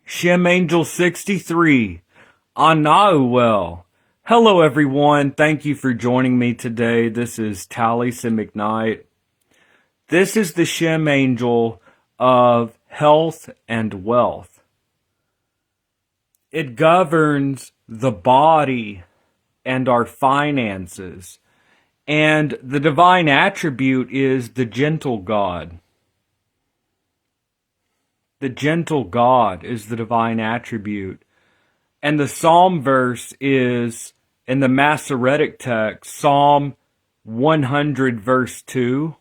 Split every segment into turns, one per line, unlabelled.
Shem Angel 63, ANAUEL. Hello everyone, thank you for joining me today. This is Taliesin McKnight. This is the Shem Angel of health and wealth. It governs the body and our finances. And the divine attribute is the gentle God. The gentle God is the divine attribute. And the psalm verse is, in the Masoretic text, Psalm 100 verse 2.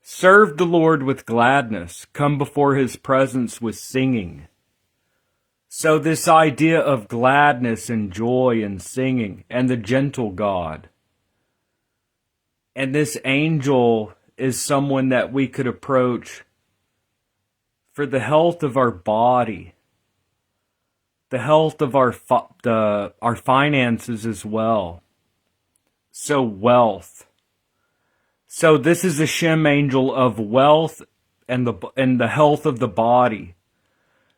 Serve the Lord with gladness. Come before his presence with singing. So this idea of gladness and joy and singing and the gentle God. And this angel is someone that we could approach for the health of our body, the health of our finances as well. So wealth. So this is the Shem angel of wealth and the health of the body.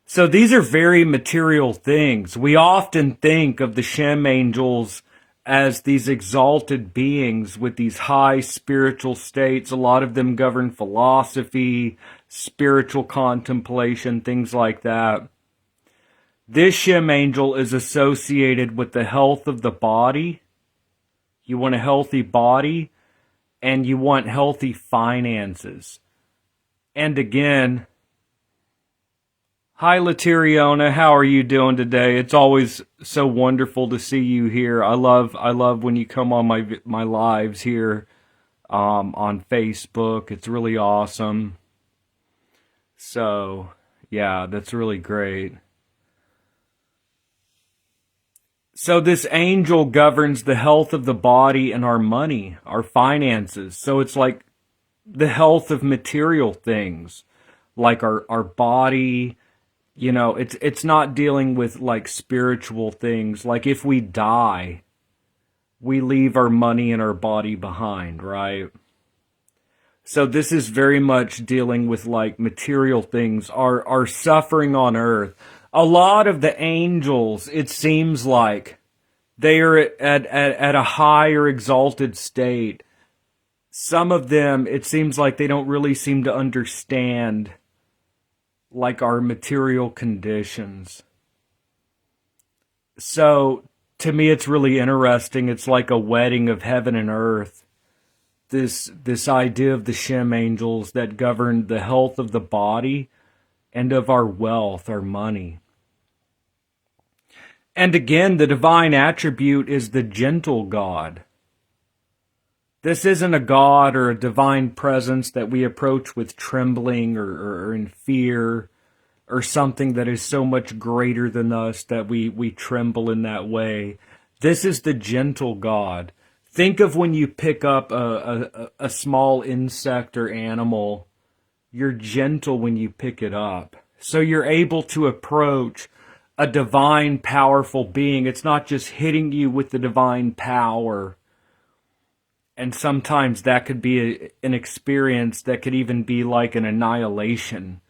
So these are very material things. We often think of the Shem angels as these exalted beings with these high spiritual states. A lot of them govern philosophy, spiritual contemplation, things like that. This Shem angel is associated with the health of the body. You want a healthy body, and you want healthy finances. And again, hi Lateriona, how are you doing today? It's always so wonderful to see you here. I love when you come on my lives here on Facebook. It's really awesome. So, yeah, that's really great. So this angel governs the health of the body and our money, our finances. So it's like the health of material things, like our body. You know, it's not dealing with like spiritual things. Like if we die, we leave our money and our body behind, right? So this is very much dealing with like material things, our suffering on earth. A lot of the angels, it seems like they are at a higher exalted state. Some of them, it seems like they don't really seem to understand like our material conditions. So to me, it's really interesting. It's like a wedding of heaven and earth. This idea of the Shem angels that govern the health of the body and of our wealth, our money. And again, the divine attribute is the gentle God. This isn't a God or a divine presence that we approach with trembling or in fear, or something that is so much greater than us that we tremble in that way. This is the gentle God. Think of when you pick up a small insect or animal. You're gentle when you pick it up. So you're able to approach a divine, powerful being. It's not just hitting you with the divine power. And sometimes that could be an experience that could even be like an annihilation,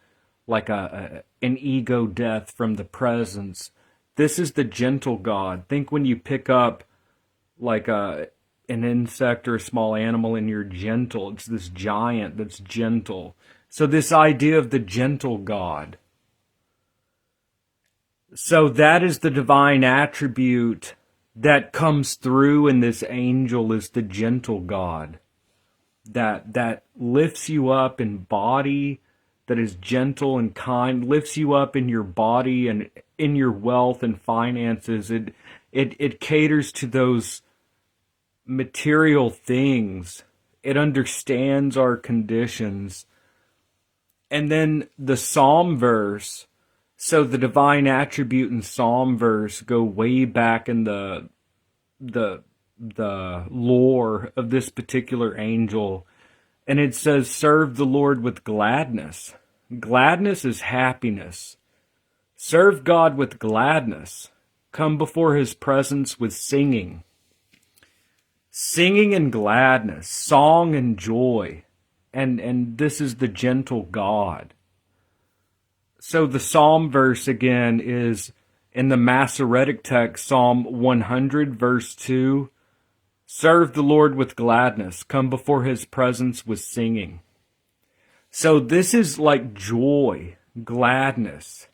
like an ego death from the presence. This is the gentle God. Think when you pick up like an insect or a small animal and you're gentle. It's this giant that's gentle. So this idea of the gentle God. So that is the divine attribute that comes through in this angel, is the gentle God. That lifts you up in body, that is gentle and kind, lifts you up in your body and in your wealth and finances. It caters to those material things. It understands our conditions. And then the psalm verse. So the divine attribute and psalm verse go way back in the lore of this particular angel. And it says, serve the Lord with gladness. Gladness is happiness. Serve God with gladness. Come before his presence with singing. Singing and gladness, song and joy. And this is the gentle God. So the Psalm verse again is in the Masoretic text, Psalm 100, verse 2. Serve the Lord with gladness. Come before his presence with singing. So this is like joy, gladness,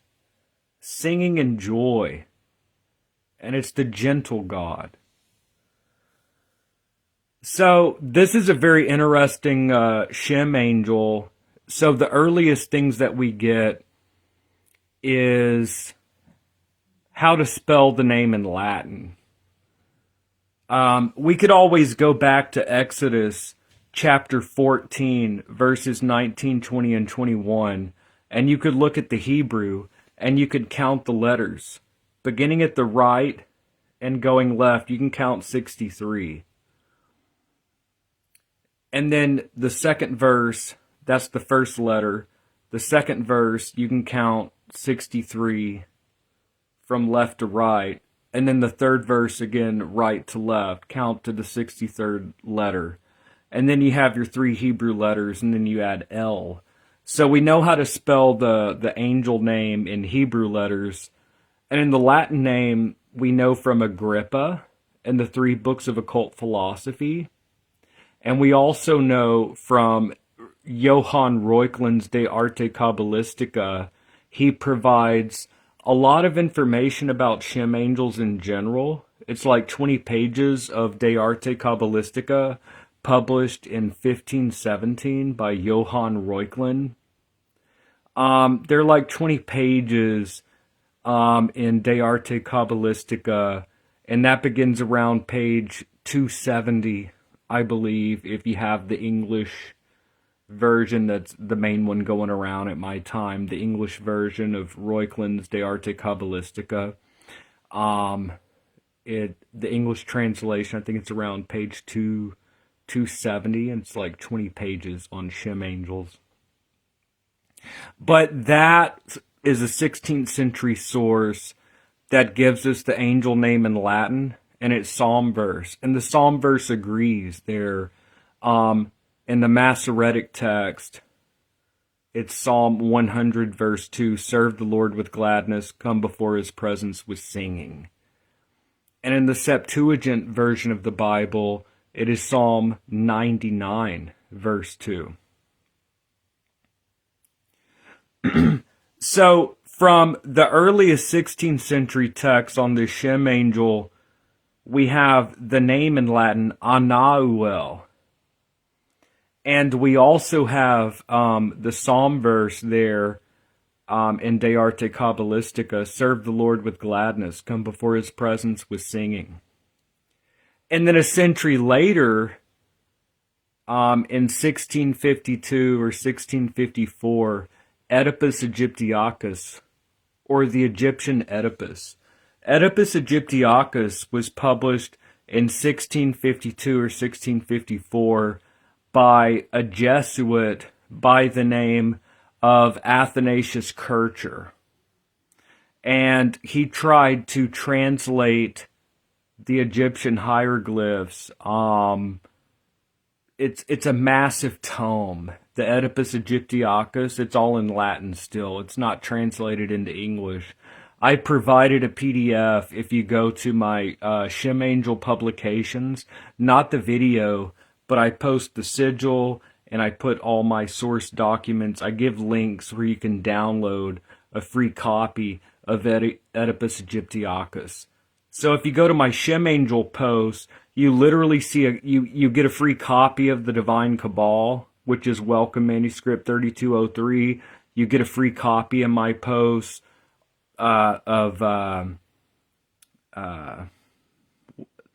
singing and joy. And it's the gentle God. So this is a very interesting Shem angel. So the earliest things that we get is how to spell the name in Latin. We could always go back to Exodus chapter 14, verses 19, 20, and 21, and you could look at the Hebrew, and you could count the letters. Beginning at the right and going left, you can count 63. And then the second verse, that's the first letter. The second verse, you can count 63 from left to right. And then the third verse, again, right to left, count to the 63rd letter. And then you have your 3 Hebrew letters, and then you add L. So we know how to spell the angel name in Hebrew letters. And in the Latin name, we know from Agrippa and the 3 Books of Occult Philosophy. And we also know from Johann Reuchlin's De Arte Kabbalistica. He provides a lot of information about Shem angels in general. It's like 20 pages of De Arte Kabbalistica published in 1517 by Johann Reuchlin. They're like 20 pages in De Arte Kabbalistica, and that begins around page 270, I believe, if you have the English version. That's the main one going around at my time, the English version of Reuchlin's De Arte Kabbalistica. The English translation, I think it's around page 270, and it's like 20 pages on Shem angels. But that is a 16th century source that gives us the angel name in Latin, and it's Psalm verse. And the Psalm verse agrees there. In the Masoretic text, it's Psalm 100, verse 2, serve the Lord with gladness, come before his presence with singing. And in the Septuagint version of the Bible, it is Psalm 99, verse 2. So, from the earliest 16th century text on the Shem angel, we have the name in Latin, ANAUEL. And we also have the Psalm verse there in De Arte Kabbalistica, serve the Lord with gladness, come before his presence with singing. And then a century later, in 1652 or 1654, Oedipus Egyptiacus, or the Egyptian Oedipus. Oedipus Egyptiacus was published in 1652 or 1654 by a Jesuit by the name of Athanasius Kircher. And he tried to translate the Egyptian hieroglyphs. It's a massive tome. The Oedipus Egyptiacus, it's all in Latin still. It's not translated into English. I provided a PDF if you go to my Shem Angel publications, not the video, but I post the sigil and I put all my source documents. I give links where you can download a free copy of Oedipus Egyptiacus. So if you go to my Shem Angel post, you literally see you get a free copy of the Divine Cabal, which is Welcome Manuscript 3203. You get a free copy of my post of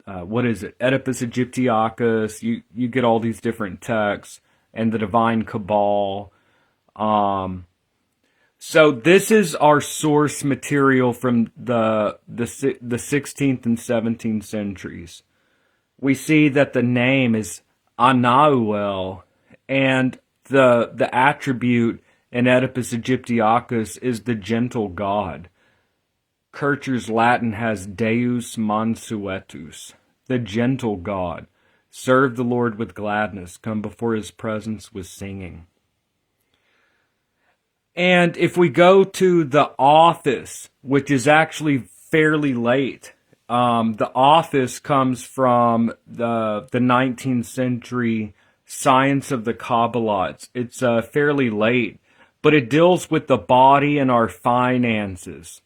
what is it? Oedipus Egyptiacus. You get all these different texts and the Divine Cabal. So this is our source material from the 16th and 17th centuries. We see that the name is ANAUEL, and the attribute in Oedipus Egyptiacus is the gentle God. Kircher's Latin has Deus Mansuetus, the gentle God. Serve the Lord with gladness, come before his presence with singing. And if we go to the office, which is actually fairly late, the office comes from the 19th century science of the Kabbalah. It's fairly late, but it deals with the body and our finances.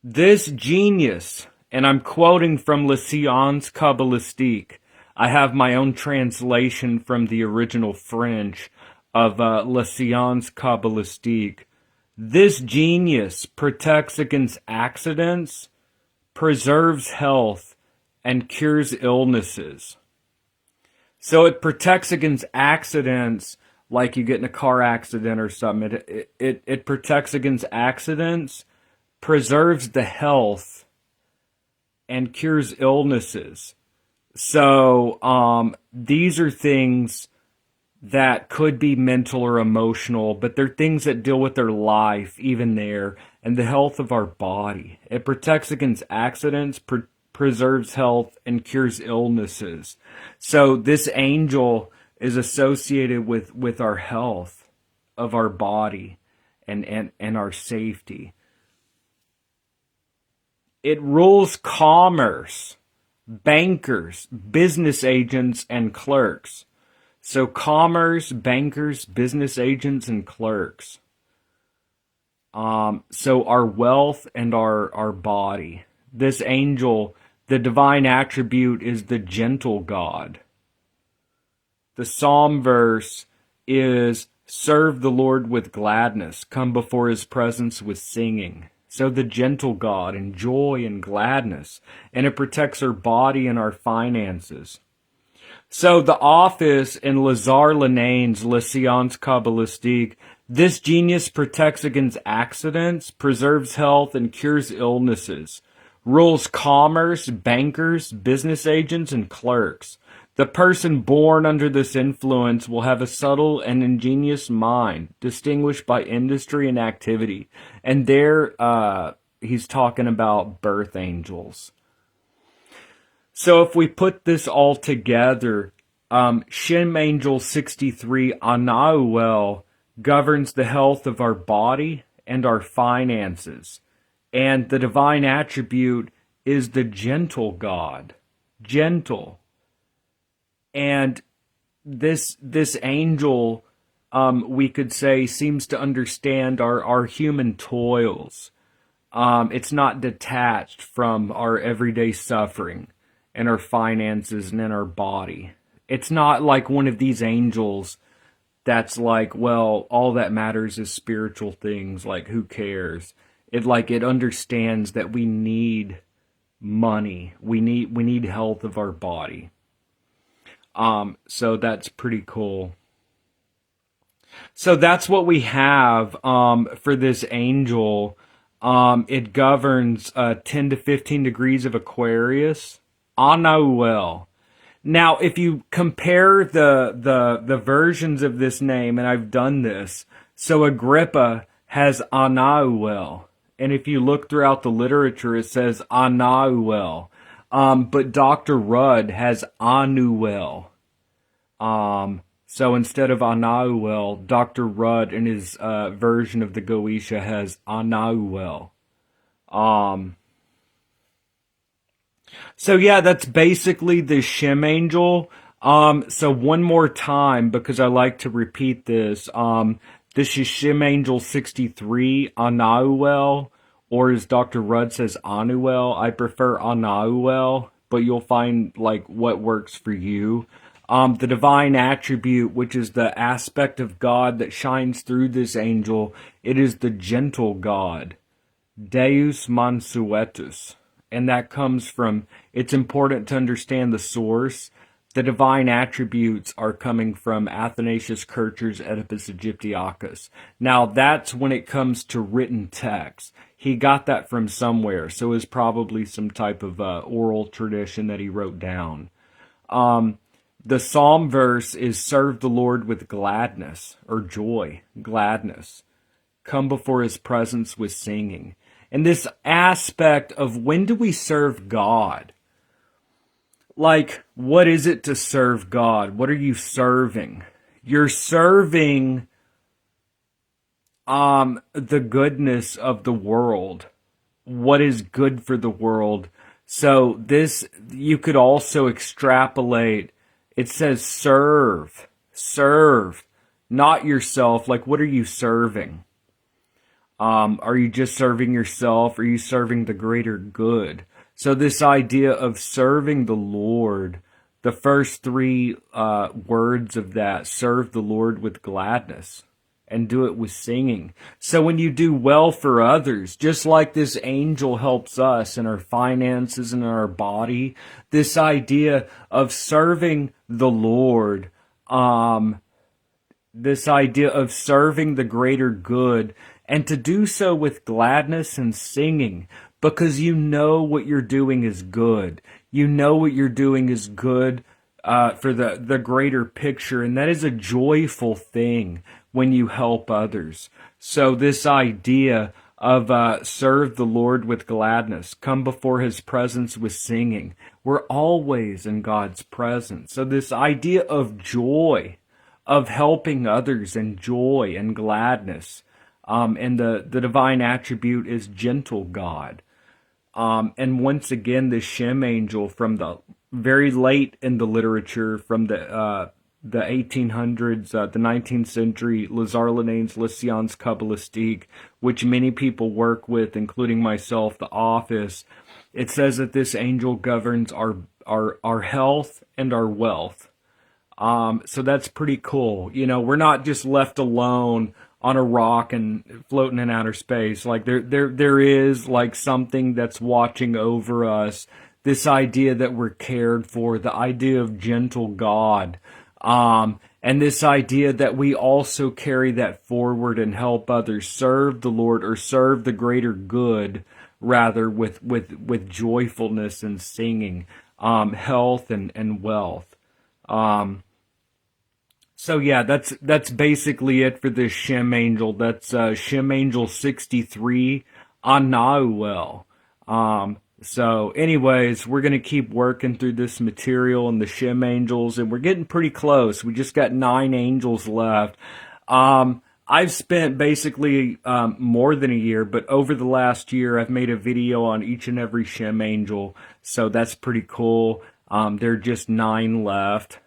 This genius, and I'm quoting from Le Science Kabbalistique. I have my own translation from the original French of Le Science Kabbalistique. This genius protects against accidents, preserves health, and cures illnesses. So it protects against accidents, like you get in a car accident or something. It protects against accidents, preserves the health, and cures illnesses. So these are things that could be mental or emotional, but they're things that deal with their life, even there, and the health of our body. It protects against accidents, preserves health, and cures illnesses. So this angel is associated with our health of our body and our safety. It rules commerce, bankers, business agents, and clerks. So commerce, bankers, business agents, and clerks. So our wealth and our body. This angel, the divine attribute is the gentle God. The psalm verse is, serve the Lord with gladness, come before his presence with singing. So the gentle God and joy and gladness, and it protects our body and our finances. So the office in Lazare Lenain's Le Science Kabbalistique, this genius protects against accidents, preserves health, and cures illnesses, rules commerce, bankers, business agents, and clerks. The person born under this influence will have a subtle and ingenious mind, distinguished by industry and activity. And there, he's talking about birth angels. So if we put this all together, Shem Angel 63, ANAUEL, governs the health of our body and our finances. And the divine attribute is the gentle God. Gentle. And this angel, we could say, seems to understand our human toils. It's not detached from our everyday suffering and our finances and in our body. It's not like one of these angels that's like, well, all that matters is spiritual things, like who cares? It understands that we need money. We need health of our body. So that's pretty cool. So that's what we have for this angel. It governs 10 to 15 degrees of Aquarius. ANAUEL. Now, if you compare the versions of this name, and I've done this, so Agrippa has ANAUEL, and if you look throughout the literature, it says ANAUEL, but Dr. Rudd has ANAUEL. So instead of ANAUEL, Dr. Rudd in his version of the Goetia has ANAUEL. So yeah, that's basically the Shem angel. So one more time, because I like to repeat this. This is Shem Angel 63, ANAUEL, or as Dr. Rudd says, ANAUEL. I prefer ANAUEL, but you'll find like what works for you. The divine attribute, which is the aspect of God that shines through this angel, it is the gentle God, Deus Mansuetus. And that comes from, it's important to understand the source. The divine attributes are coming from Athanasius Kircher's Oedipus Aegyptiacus. Now, that's when it comes to written text. He got that from somewhere, so it was probably some type of oral tradition that he wrote down. The psalm verse is, serve the Lord with gladness, or joy, gladness. Come before his presence with singing. And this aspect of when do we serve God? Like, what is it to serve God? What are you serving? You're serving the goodness of the world, what is good for the world. So this, you could also extrapolate. It says serve, not yourself. Like, what are you serving? Are you just serving yourself? Or are you serving the greater good? So this idea of serving the Lord, the first three words of that, serve the Lord with gladness and do it with singing. So when you do well for others, just like this angel helps us in our finances and in our body, this idea of serving the Lord, this idea of serving the greater good, and to do so with gladness and singing, because you know what you're doing is good. You know what you're doing is good for the greater picture, and that is a joyful thing when you help others. So this idea of serve the Lord with gladness, come before his presence with singing. We're always in God's presence. So this idea of joy, of helping others, and joy and gladness, and the divine attribute is gentle God. And once again, the Shem angel, from the very late in the literature, from the 1800s, the 19th century, Lazare Lenain's Lycians Kabbalistique, which many people work with, including myself, the office. It says that this angel governs our health and our wealth. So that's pretty cool. You know, we're not just left alone on a rock and floating in outer space. Like there is like something that's watching over us. This idea that we're cared for, the idea of gentle God, and this idea that we also carry that forward and help others serve the Lord, or serve the greater good, rather, with joyfulness and singing, health and wealth. So yeah, that's basically it for this Shem angel. That's Shem angel 63, ANAUEL. So anyways, we're going to keep working through this material and the Shem angels, and we're getting pretty close. We just got 9 angels left. I've spent basically more than a year, but over the last year, I've made a video on each and every Shem angel, so that's pretty cool. There are just 9 left.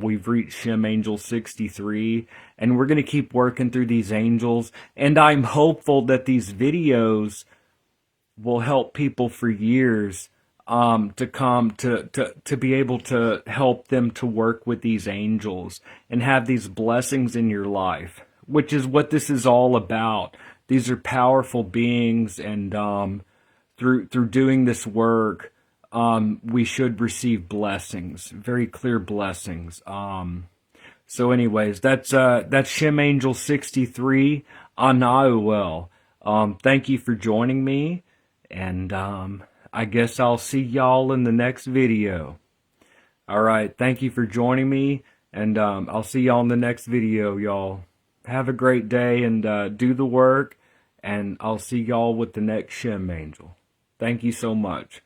We've reached Shem angel 63, and we're going to keep working through these angels, and I'm hopeful that these videos will help people for years to come to be able to help them to work with these angels and have these blessings in your life, which is what this is all about. These are powerful beings, and through doing this work, we should receive blessings, very clear blessings. So anyways, that's Shem angel 63, ANAUEL. Thank you for joining me. And I guess I'll see y'all in the next video. Alright, thank you for joining me, and I'll see y'all in the next video, y'all. Have a great day, and do the work, and I'll see y'all with the next Shem angel. Thank you so much.